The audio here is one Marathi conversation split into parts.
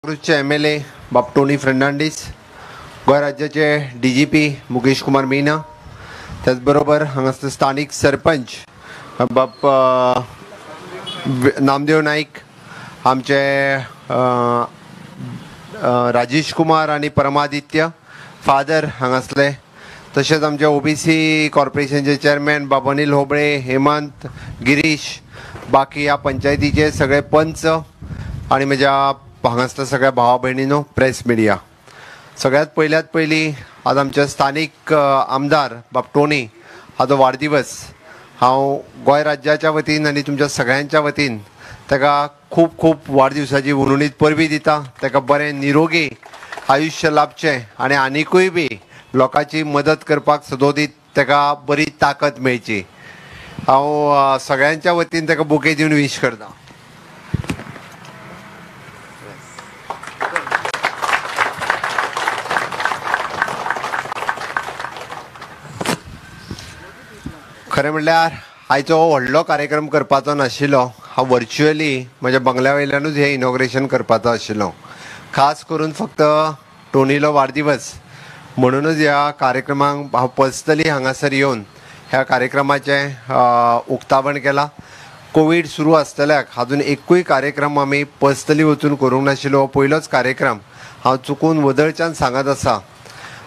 काँग्रेसचे MLA बाब टोनी फर्नांडीस, गोंय राज्याचे DGP मुकेश कुमार मीना, त्याचबरोबर हांगासर स्थानिक सरपंच बाब नामदेव नाईक, आमचे राजेश कुमार आणि परमादित्य फादर हांगासले, तशेंच आमचे OBC कॉर्पोरेशनचे चेअरमॅन बाब अनिल होबळे, हेमंत, गिरीश, बाकी ह्या पंचायतीचे सगळे पंच आणि म्हज्या हांगासल्या सगळ्या भावा भयणींनो, प्रेस मिडिया, सगळ्यात पयली आज आमचे स्थानिक आमदार बाब टोनी हाचो वाडदिवस हांव गोंय राज्याच्या वतीन आनी तुमच्या सगळ्यांच्या वतीन ताका खूब खूब वाडदिवसाची उर्णीत परबी दिता. ताका बरें निरोगी आयुश्य लाभचें आनी आनिकूय बी लोकांची मदत करपाक सदोदीत ताका बरी ताकद मेळची. हांव सगळ्यांच्या वतीन ताका बुके दिवन विश करता. खरें म्हणल्यार आयचो व्हडलो कार्यक्रम करपाचो नाशिल्लो. हांव वर्च्युअली म्हज्या बंगल्या वयल्यानूच हें इनॉग्रेशन करपाचो आशिल्लो. खास करून फक्त टोनीलो वाडदिवस म्हणूनच ह्या कार्यक्रमाक हांव पर्सनली हांगासर येवन ह्या कार्यक्रमाचें उक्तावण केलां. कोवीड सुरू आसतल्याक आजून एकूय कार्यक्रम आमी पर्सनली वचून करूंक नाशिल्लो. हो पयलोच कार्यक्रम. हांव चुकून वदळच्यान सांगत आसा,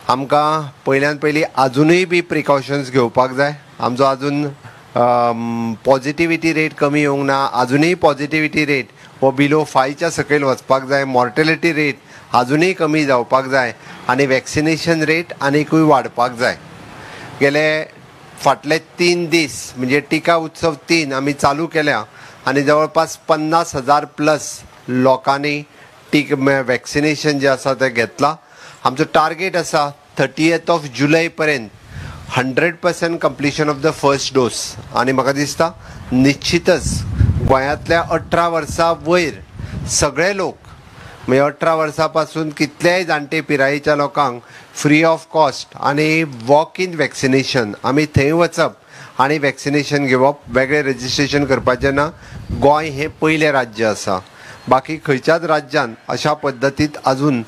आमकां पयल्यान पयली आजुनूय बी प्रिकॉशन्स घेवपाक जाय. आमचो आजून पॉझिटिव्हिटी रेट कमी येवंक ना. आजुनूय पॉझिटिव्हिटी रेट हो बिलो 5च्या सकयल वचपाक जाय. मॉर्टेलिटी रेट आजुनूय कमी जावपाक जाय आनी वॅक्सिनेशन रेट आनिकूय वाडपाक जाय. गेले फाटले 3 दीस म्हणजे टिका उत्सव 3 आमी चालू केल्या आनी जवळपास 50,000+ लोकांनी वॅक्सिनेशन जे आसा तें घेतलां. आमचो टार्गेट आसा 30th जुलय पर्यंत 100% completion of the first dose. आनी म्हाका दिसता निश्चितच गोंयांतल्या 18 वर्सां वयर सगळे लोक म्हणजे 18 वर्सां पासून कितलेय जाणटे पिरायेच्या लोकांक फ्री ऑफ कॉस्ट आनी वॉक इन वॅक्सिनेशन आमी थंय वचप आनी वॅक्सिनेशन घेवप. वेगळें रजिस्ट्रेशन करपाचें ना. गोंय हें पयलें राज्य आसा. बाकी खंयच्याच राज्यान अशा पद्दतीत अजून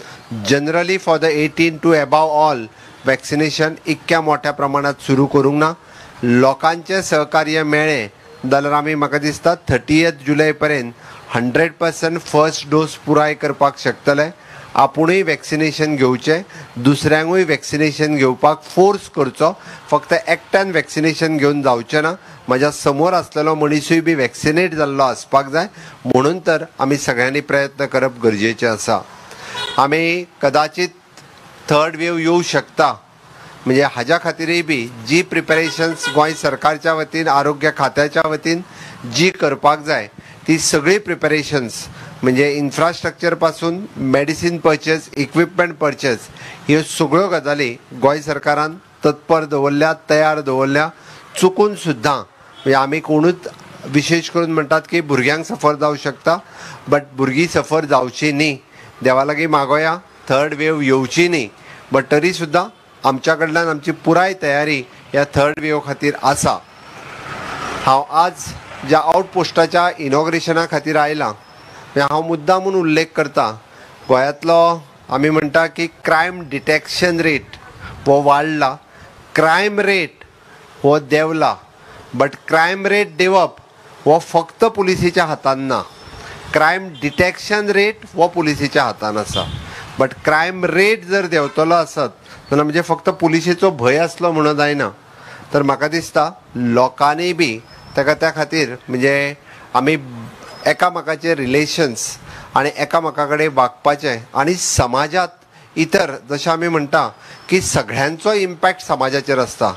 generally for the 18 to above all vaccination इतक्या मोठ्या प्रमाणात सुरू करूंक ना. लोकांचे सहकार्य मेळ्ळें जाल्यार आमी म्हाका दिसता 30th जुलय पर्यंत 100% फर्स्ट डोस पुराय करपाक शकतले. आपुणूय वॅक्सिनेशन घेवचें, दुसऱ्यांकूय वॅक्सिनेशन घेवपाक फोर्स करचो. फक्त एकट्यान वॅक्सिनेशन घेवन जावचें ना. म्हज्या समोर आसलेलो मनीसूय बी वॅक्सिनेट जाल्लो आसपाक जाय. म्हणून तर आमी सगळ्यांनी प्रयत्न करप गरजेचें आसा. आमी कदाचित थर्ड वेव येवं शकता म्हणजे हाज्या खातीरय बी जी प्रिपरेशन्स गोंय सरकारच्या वतीन आरोग्य खात्याच्या वतीन जी करपाक जाय ती सगळी प्रिपरेशन्स म्हणजे इन्फ्रास्ट्रक्चर पासून मेडिसीन परचेस, इक्विपमेंट परचेस ह्यो सगळ्यो गजाली गोंय सरकारान तत्पर दवरल्या, तयार दवरल्या. चुकून सुद्दां म्हणजे आमी कोणूच विशेश करून म्हणटात की भुरग्यांक सफर जावं शकता, बट भुरगीं सफर जावची न्ही. देवा लागीं मागोया थर्ड वेव येवची न्ही. बट तरी सुद्दां आमच्या कडल्यान आमची पुराय तयारी ह्या थर्ड वेव खातीर आसा. हांव आज ज्या आउटपोस्टाच्या इनॉग्रेशना खातीर आयलां हांव मुद्दामून उल्लेख करता. गोंयांतलो आमी म्हणटा की क्रायम डिटेक्शन रेट हो वाडला, क्रायम रेट हो देंवला. बट क्रायम रेट देंवप हो फक्त पुलिसेच्या हातान ना. क्रायम डिटेक्शन रेट हो पुलिसेच्या हातान आसा. बट क्रायम रेट जर देंवतलो आसत जाल्यार म्हणजे फक्त पुलिसेचो भंय आसलो म्हणून जायना. तर म्हाका दिसता लोकांनी बी ताका त्या खातीर म्हणजे आमी एकामेकाचे रिलेशन्स आनी एकामेका कडेन वागपाचें आनी समाजात इतर जशें आमी म्हणटा की सगळ्यांचो इम्पॅक्ट समाजाचेर आसता.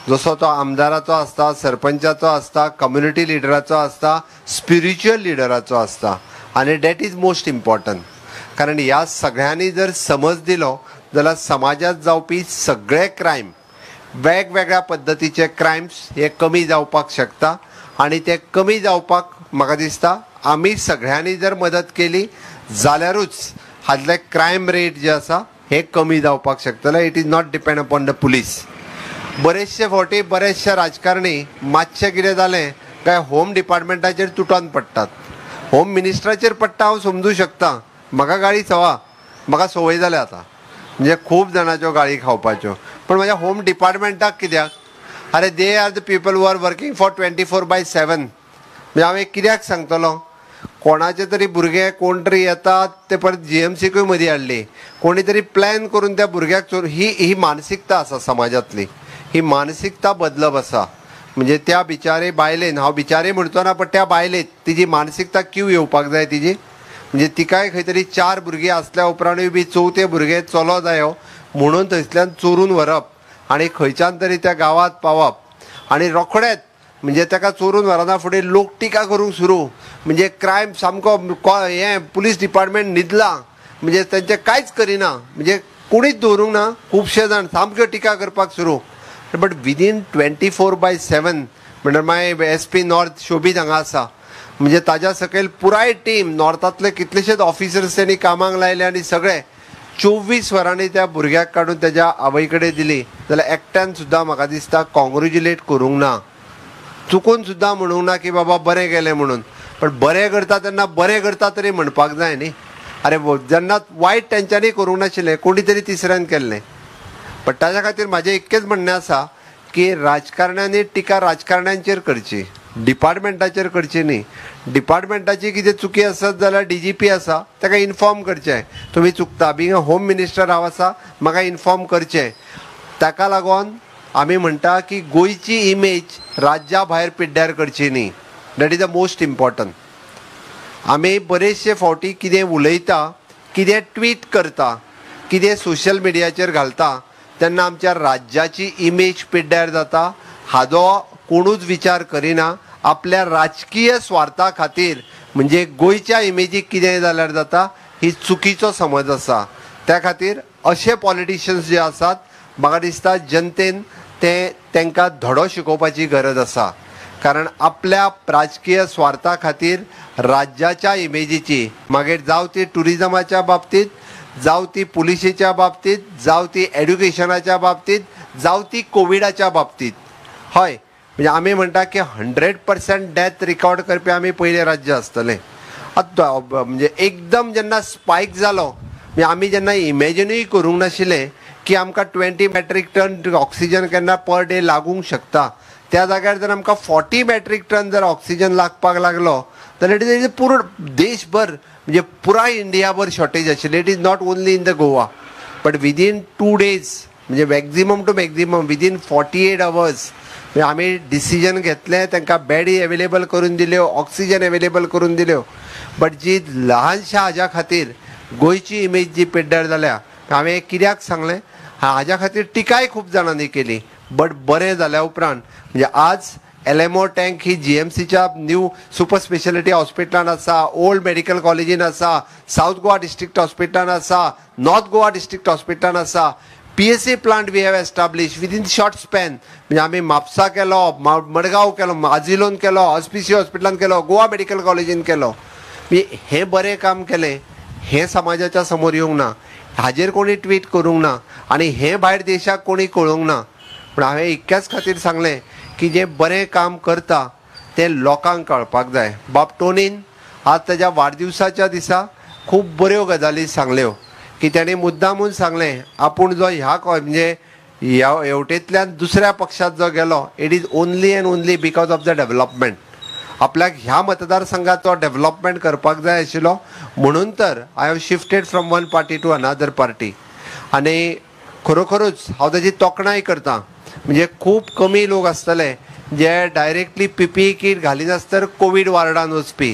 जसो तो आमदाराचो आसता, सरपंचाचो आसता, कम्युनिटी लिडराचो आसता, स्पिरिच्युअल लिडराचो आसता. आनी डॅट इज मोस्ट इम्पॉर्टंट. कारण ह्या सगळ्यांनी जर समज दिलो जाल्यार समाजात जावपी सगळे क्रायम वेगवेगळ्या पद्दतीचे क्रायम्स हे कमी जावपाक शकता. आनी ते कमी जावपाक म्हाका दिसता आमी सगळ्यांनी जर मदत केली जाल्यारूच हातले क्रायम रेट जे आसा हे कमी जावपाक शकतले. It is not depend upon the police. बरेचशे फावटी बरेचशे राजकारणी मातशें कितें जालें काय होम डिपार्टमेंटाचेर तुटोन पडटात. होम मिनिस्टराचेर पडटा हांव समजूं शकता, म्हाका गाळी सवा म्हाका संवय जाल्या आतां म्हणजे खूब जाणांच्यो गाळी खावपाच्यो पण म्हाज्या होम डिपार्टमेंटाक कित्याक अरे they are the people who are working for 24/7 म्हणजे हांव एक कित्याक सांगतलो कोणाचे तरी भुरगे कोण तरी येतात ते परत GMCकूय मदीं हाडली कोणी तरी प्लॅन करून त्या भुरग्याक चोर ही मानसिकता आसा समाजांतली ही मानसिकता बदलप आसा म्हणजे त्या बिचारे बायलेन हांव बिचारे म्हणचो ना पण त्या बायलेत तिजी मानसिकता क्यू येवपाक जाय तिजी म्हणजे तिकाय खंय तरी 4 भुरगीं आसल्या उपरांतूय बी 4थे भुरगे चलो जायो म्हणून थंयसल्यान चोरून व्हरप आनी खंयच्यान तरी त्या गांवांत पावप आनी रोखडेंच म्हणजे ताका चोरून व्हरना फुडें लोक टिका करूंक सुरू म्हणजे क्रायम सामको हें पुलीस डिपार्टमेंट न्हिदला म्हणजे तांचें कांयच करिना म्हणजे कोणीच दवरूंक ना खुबशे जाण सामक्यो टिका करपाक सुरू बट विदीन 24/7 म्हणल्यार माय SP नॉर्थ शोभीत हांगा आसा म्हणजे ताज्या सकयल पुराय टीम नॉर्थांतले कितलेशेच ऑफिसर्स तेणी कामाक लायले आनी सगळे 24 वरांनी त्या भुरग्याक काडून तेज्या आवय कडेन दिली जाल्यार एकट्यान सुद्दां म्हाका दिसता कॉंग्रेच्युलेट करूंक ना चुकून सुद्दां म्हणूंक ना की बाबा बरें गेलें म्हणून पण बरें करता तेन्ना बरें करता तरी म्हणपाक जाय न्ही अरे जेन्ना वायट तेंच्यांनी करूंक नाशिल्लें कोणी तरी तिसऱ्यान केल्लें पण ताच्या खातीर म्हाजें इतकेंच म्हणणें आसा की राजकारण्यांनी टिका राजकारण्यांचेर करची डिपार्टमेंटाचेर करची न्ही डिपार्टमेंटाची कितें चुकी आसत जाल्यार DGP आसा ताका इन्फॉर्म करचें तुमी चुकता बींग अ होम मिनिस्टर हांव आसा म्हाका इन्फॉर्म करचें ताका लागून आमी म्हणटा की गोंयची इमेज राज्या भायर पिड्ड्यार करची न्ही that is the most important आमी बरेचशे फावटी कितें उलयता कितें ट्वीट करता कितें सोशल मिडियाचेर घालता तेन्ना आमच्या राज्याची इमेज पिड्ड्यार जाता हाजो कोणूच विचार करिना आपल्या राजकीय स्वार्था खातीर म्हणजे गोंयच्या इमेजीक कितें जाल्यार जाता ही चुकीचो समज आसा त्या खातीर अशे पॉलिटिशियन्स जे आसात म्हाका दिसता जनतेन तांकां धडो शिकोवपाची गरज आसा कारण आपल्या राजकीय स्वार्था खातीर राज्याच्या इमेजीची मागीर जावं ती टुरिजमाच्या बाबतींत जावं ती पुलिशेच्या बाबतींत जावं ती एड्युकेशनाच्या बाबतींत जावं ती कोविडाच्या बाबतींत हय म्हणजे आमी म्हणटा की 100% डेथ रिकॉर्ड करपी आमी पयलें राज्य आसतलें म्हणजे एकदम जेन्ना स्पायक जालो म्हणजे आमी जेन्ना इमॅजिनूय करूंक नाशिल्लें की आमकां 20 मेट्रीक टन ऑक्सिजन केन्ना पर डे लागूंक शकता त्या जाग्यार जर आमकां 40 मेट्रीक टन जर ऑक्सिजन लागपाक लागलो जाल्यार इट इज पूर्ण देशभर म्हणजे पुराय इंडियाभर शॉर्टेज आशिल्ली it is not only in the Goa but within 2 days म्हणजे maximum to maximum within 48 hours आमी डिसिजन घेतलें तांकां बॅडी अवेलेबल करून दिल्यो ऑक्सिजन अवेलेबल करून दिल्यो बट जी ल्हानशा हाज्या खातीर गोंयची इमेज जी पिड्ड्यार जाल्या हांवें कित्याक सांगलें हाज्या खातीर टिकाय खूब जाणांनी केली बट बरें जाल्या उपरांत म्हणजे आज LMO टँक ही GMCच्या न्यू सुपर स्पेशलिटी हॉस्पिटलान आसा ओल्ड मेडिकल कॉलेजीन आसा साऊथ गोवा डिस्ट्रिक्ट हॉस्पिटलान आसा नॉर्थ गोवा डिस्ट्रिक्ट हॉस्पिटलान आसा PSA plant we have establish within short span म्हणजे आमी म्हापसा केलो मडगांव केलो माजिलोन केलो SPC हॉस्पिटलान केलो गोवा मेडिकल कॉलेजीन केलो हें बरें काम केलें हें समाजाच्या समोर येवंक ना हाजेर कोणी ट्वीट करूंक ना आनी हें भायर देशाक कोणी कळोवंक ना पूण हांवें इतक्याच खातीर सांगलें की जें बरें काम करता तें लोकांक कळपाक जाय बाब टोनीन आज ताच्या वाडदिवसाच्या दिसा खूब बऱ्यो गजाली सांगल्यो की ताणें मुद्दामून सांगलें आपूण जो ह्या म्हणजे ह्या हेवटेंतल्यान दुसऱ्या पक्षात जो गेलो it is only end only because of the development आपल्याक ह्या मतदारसंघात तो डेव्हलपमेंट करपाक जाय आशिल्लो म्हणून तर I have shifted from one party to another party आनी खरोखरूच हांव ताची तोखणाय करतां म्हणजे खूब कमी लोक आसतले जे डायरेक्टली PPE किट घालिनासतर कोवीड वार्डान वचपी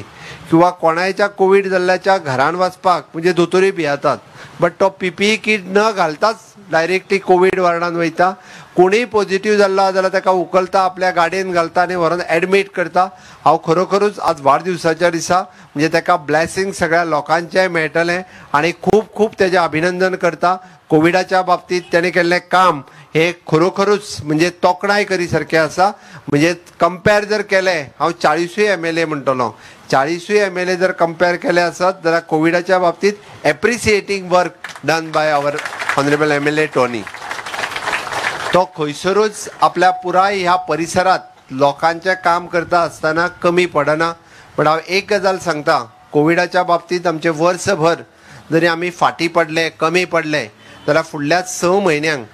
किंवा कोणाच्या कोवीड जाल्ल्याच्या घरान वचपाक म्हणजे दोतोरी भियेतात बट तो PPE किट न घालताच डायरेक्टली कोवीड वार्डान वयता कोणीय पॉझिटिव्ह जाल्लो जाल्यार ताका उखलता आपल्या गाडयेन घालता आनी व्हरून एडमीट करता हांव खरोखरूच आज वाडदिवसाच्या दिसा म्हणजे ताका ब्लेसिंग सगळ्या लोकांचें मेळटलें आनी खूब खूब तेजें अभिनंदन करता कोविडाच्या बाबतींत तेणें केल्लें काम हे खरोखरूच म्हणजे तोखणाय करी सारकें आसा म्हणजे कंपेर जर केलें हांव 40 MLA म्हणटलो 40 MLA जर कंपेर केले आसत जाल्यार कोविडाच्या बाबतींत appreciating work done by our honourable MLA Tony तो खंयसरूच आपल्या पुराय ह्या परिसरात लोकांचें काम करता आसतना कमी पडना पण हांव एक गजाल सांगता कोविडाच्या बाबतींत आमचें वर्सभर जरी आमी फाटीं पडले कमी पडले जाल्यार फुडल्या 6 म्हयन्यांक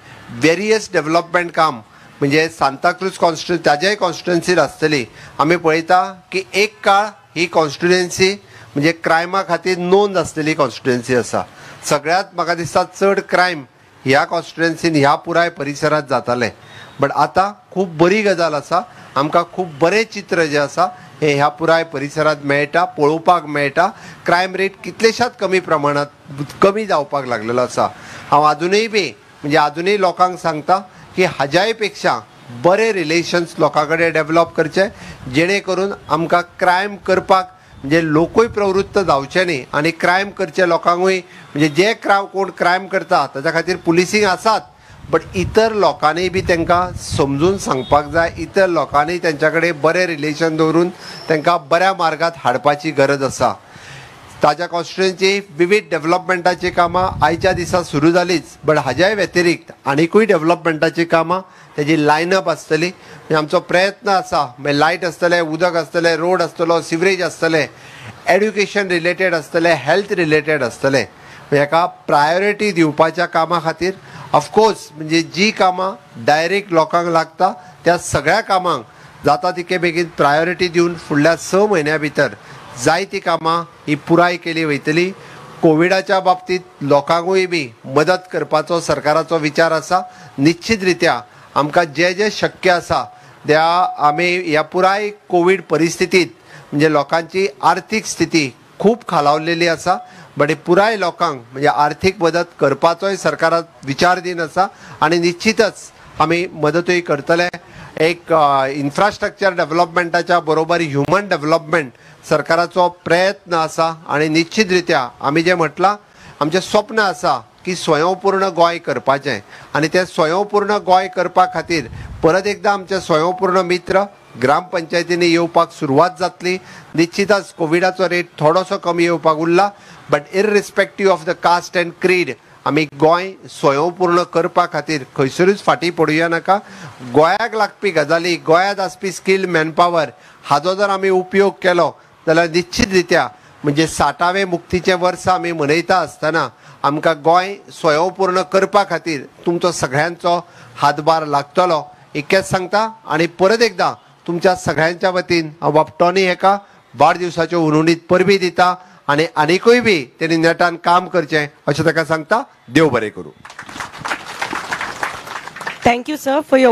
वेरियस डेव्हलपमेंट काम म्हणजे सांताक्रूज कॉन्स्टिट्युन्सी ताज्याय कॉन्स्टिट्युन्सीर आसतली. आमी पळयता की एक काळ ही कॉन्स्टिट्युन्सी म्हणजे क्रायमा खातीर नोंद आसलेली कॉन्स्टिट्युन्सी आसा. सगळ्यांत म्हाका दिसता चड क्रायम ह्या कॉन्स्टिट्युन्सीन ह्या पुराय परिसरांत जाताले. बट आतां खूब बरी गजाल आसा. आमकां खूब बरें चित्र जें आसा हें ह्या पुराय परिसरांत मेळटा, पळोवपाक मेळटा. क्रायम रेट कितलेशाच कमी प्रमाणांत कमी जावपाक लागलेलो आसा. हांव आजुनूय बी म्हणजे आजुनूय लोकांक सांगता की हाज्याय पेक्षा बरे रिलेशन्स लोकां कडेन डेव्हलप करचे जेणे करून आमकां क्रायम करपाक म्हणजे लोकूय प्रवृत्त जावचे न्ही आनी क्रायम करचे लोकांकूय म्हणजे जे कोण क्रायम करता ताच्या खातीर पुलिसींग आसात. बट इतर लोकांनी बी तांकां समजून सांगपाक जाय. इतर लोकांनी तेंच्या कडेन बरें रिलेशन दवरून तांकां बऱ्या मार्गात हाडपाची गरज आसा. ताज्या कॉन्स्टिट्युन्सी विविध डेव्हलपमेंटाची कामां आयच्या दिसा सुरू जालीच. बट हाज्याय व्यतिरिक्त आनीकूय डेव्हलपमेंटाची कामां तेजी लायनअप आसतली. म्हणजे आमचो प्रयत्न आसा म्हणजे लायट आसतलें, उदक आसतलें, रोड आसतलो, सिवरेज आसतलें, एड्युकेशन रिलेटेड आसतलें, हेल्थ रिलेटेड आसतलें. हेका प्रायोरिटी दिवपाच्या कामा खातीर ऑफकोर्स म्हणजे जी कामां डायरेक्ट लोकांक लागता त्या सगळ्या कामांक जाता तितके बेगीन प्रायोरिटी दिवन फुडल्या 6 म्हयन्यां भितर जायतीं कामां ही पुराय केली वयतली. कोविडाच्या बाबतींत लोकांकूय बी मदत करपाचो सरकाराचो विचार आसा. निश्चित रित्या आमकां जे जे शक्य आसा त्या आमी ह्या पुराय कोवीड परिस्थितींत म्हणजे लोकांची आर्थीक स्थिती खूब खालावलेली आसा. बट पुराय लोकांक म्हणजे आर्थीक मदत करपाचोय सरकारान विचार दिन आसा आनी निश्चितच आमी मदतूय करतले. एक इन्फ्रास्ट्रक्चर डेव्हलपमेंटाच्या बरोबर ह्युमन डेव्हलपमेंट सरकाराचो प्रयत्न आसा आनी निश्चित रित्या आमी जें म्हटलां आमचें स्वप्न आसा की स्वयंपूर्ण गोंय करपाचें आनी तें स्वयंपूर्ण गोंय करपा खातीर परत एकदां आमचे स्वयंपूर्ण मित्र ग्रामपंचायतींनी येवपाक सुरवात जातली. निश्चितच कोविडाचो रेट थोडोसो कमी येवपाक उरला. But irrespective of the caste and creed आमी गोंय स्वयंपूर्ण करपा खातीर खंयसरूच फाटीं पडुया नाका. गोंयाक लागपी गजाली, गोंयांत आसपी स्किल्ड मॅनपावर हाजो जर आमी उपयोग केलो जाल्यार निश्चित रित्या म्हणजे 60वें मुक्तीचें वर्स आमी मनयता आसतना आमकां गोंय स्वयंपूर्ण करपा खातीर तुमचो सगळ्यांचो हातभार लागतलो इतकेंच सांगता. आनी परत एकदां तुमच्या सगळ्यांच्या वतीन हांव बापटोनी हेका वाडदिवसाच्यो उर्वरीत परबी दिता आनी आनीकूय बी तेणी नेटान काम करचें अशें ताका सांगता. देव बरें करूं. Thank you sir for your